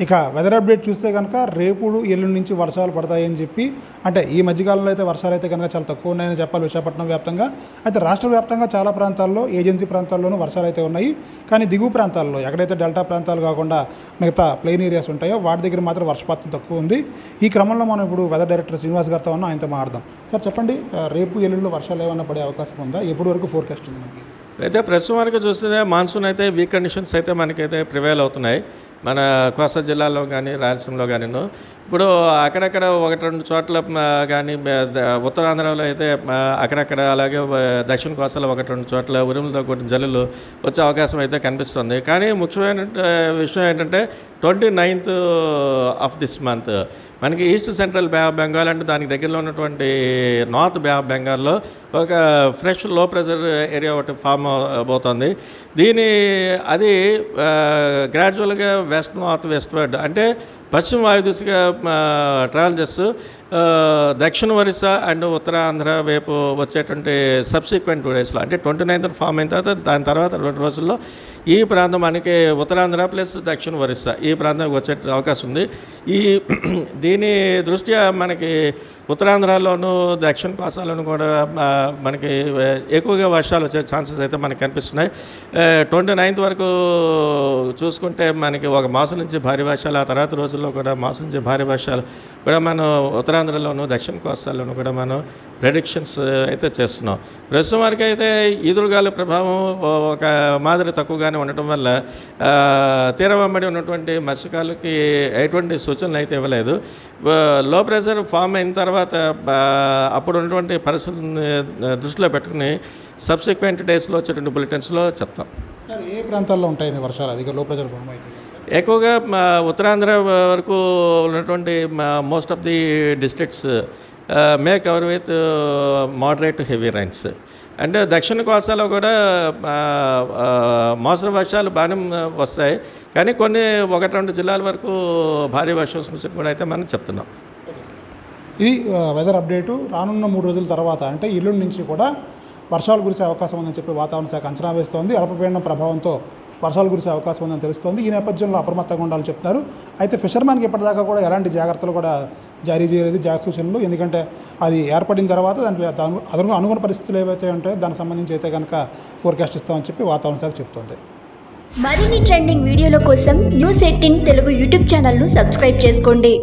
ఇక weather update చూస్తే కనుక రేపు ఎల్లుండి నుంచి వర్షాలు పడతాయని చెప్పి అంటే ఈ మధ్యకాలంలో అయితే వర్షాలు అయితే కనుక చాలా తక్కువ ఉన్నాయని చెప్పాలి విశాఖపట్నం వ్యాప్తంగా. అయితే రాష్ట్ర వ్యాప్తంగా చాలా ప్రాంతాల్లో ఏజెన్సీ ప్రాంతాల్లోనూ వర్షాలు అయితే ఉన్నాయి. కానీ దిగువ ప్రాంతాల్లో ఎక్కడైతే డెల్టా ప్రాంతాలు కాకుండా మిగతా ప్లెయిన్ ఏరియాస్ ఉంటాయో వాటి దగ్గర మాత్రం వర్షపాతం తక్కువ ఉంది. ఈ క్రమంలో మనం ఇప్పుడు వెదర్ డైరెక్టర్ శ్రీనివాస్ గారితో ఉన్నాం, ఆయనతో మాట్లాడదాం. సార్ చెప్పండి, రేపు ఎల్లుండిలో వర్షాలు ఏమైనా పడే అవకాశం ఉందా? ఎప్పటి వరకు ఫోర్కాస్ట్ ఉంది మనకి? అయితే ప్రస్తుతం వరకు చూస్తే మాన్సూన్ అయితే వీక్ కండిషన్స్ అయితే మనకైతే ప్రివైల్ అవుతున్నాయి మన కోస్తా జిల్లాలో కానీ రాయలసీమలో కానీ. ఇప్పుడు అక్కడక్కడ ఒకటి రెండు చోట్ల కానీ ఉత్తరాంధ్రలో అయితే అక్కడక్కడ అలాగే దక్షిణ కోస్తాలో ఒకటి రెండు చోట్ల ఉరుములతో కూడిన జల్లులు వచ్చే అవకాశం అయితే కనిపిస్తుంది. కానీ ముఖ్యమైన విషయం ఏంటంటే 29th ఆఫ్ దిస్ మంత్ మనకి east central bay of Bengal అంటే దానికి దగ్గరలో ఉన్నటువంటి నార్త్ బే ఆఫ్ బెంగాల్లో ఒక ఫ్రెష్ లో ప్రెషర్ ఏరియా ఒకటి ఫామ్ అవుతుంది. అది గ్రాడ్యువల్గా వెస్ట్ నార్త్ వెస్ట్వర్డ్ అంటే పశ్చిమ వాయుదిశగా ట్రావెల్ చేస్తూ దక్షిణ ఒరిస్సా అండ్ ఉత్తరాంధ్ర వైపు వచ్చేటువంటి సబ్సిక్వెంట్ 2 డేస్లో అంటే 29th ఫామ్ అయిన తర్వాత దాని తర్వాత 2 రోజుల్లో ఈ ప్రాంతం మనకి ఉత్తరాంధ్ర ప్లస్ దక్షిణ ఒరిస్సా ఈ ప్రాంతానికి వచ్చే అవకాశం ఉంది. దీని దృష్ట్యా మనకి ఉత్తరాంధ్రలోను దక్షిణ కోస్తాలోను కూడా మనకి ఎక్కువగా వర్షాలు వచ్చే ఛాన్సెస్ అయితే మనకు కనిపిస్తున్నాయి. 29th వరకు చూసుకుంటే మనకి ఒక మాసం నుంచి భారీ వర్షాలు, ఆ తర్వాత రోజుల్లో కూడా మాసం నుంచి భారీ వర్షాలు కూడా మనం ఉత్తరాంధ్రలోను దక్షిణ కోస్తాల్లోనూ కూడా మనం ప్రెడిక్షన్స్ అయితే చేస్తున్నాం. ప్రస్తుతం వరకు అయితే ఈదురుగాలి ప్రభావం ఒక మాదిరి తక్కువగానే ఉండటం వల్ల తీరవెంబడి ఉన్నటువంటి మత్స్యకారులకి ఎటువంటి సూచనలు అయితే ఇవ్వలేదు. లో ప్రెషర్ ఫామ్ అయిన తర్వాత అప్పుడు ఉన్నటువంటి పరిస్థితులను దృష్టిలో పెట్టుకుని సబ్సిక్వెంట్ డేస్లో వచ్చేటువంటి బులెటిన్స్లో చెప్తాం. ఏ ప్రాంతాల్లో ఉంటాయని వర్షాలు అధిక లో ప్రెషర్ ఫామ్ అయితే? ఎక్కువగా ఉత్తరాంధ్ర వరకు ఉన్నటువంటి most of the districts may cover with moderate heavy rains. అంటే దక్షిణ కోస్తాలో కూడా మోస్తరు వర్షాలు బాగానే వస్తాయి, కానీ కొన్ని 1-2 జిల్లాల వరకు భారీ వర్షం సూచన కూడా అయితే మనం చెప్తున్నాం. ఇది వెదర్ అప్డేటు. రానున్న 3 రోజుల తర్వాత అంటే ఎల్లుండి నుంచి కూడా వర్షాలు కురిసే అవకాశం ఉందని చెప్పి వాతావరణ శాఖ అంచనా వేస్తోంది. అల్పపీడనం ప్రభావంతో వర్షాలు కురిసే అవకాశం ఉందని తెలుస్తోంది. ఈ నేపథ్యంలో అప్రమత్తంగా ఉండాలని చెప్తున్నారు. అయితే ఫిషర్మ్యాన్కి ఇప్పటిదాకా కూడా ఎలాంటి జాగ్రత్తలు కూడా జారీ చేయలేదు, జాగ్రత్త సూచనలు. ఎందుకంటే అది ఏర్పడిన తర్వాత దాని అనుగుణ పరిస్థితులు ఏవైతే ఉంటాయో దానికి సంబంధించి అయితే కనుక ఫోర్కాస్ట్ ఇస్తామని చెప్పి వాతావరణ శాఖ చెప్తోంది. మరిన్ని ట్రెండింగ్ వీడియోల కోసం News 18 తెలుగు యూట్యూబ్ ఛానల్ను సబ్స్క్రైబ్ చేసుకోండి.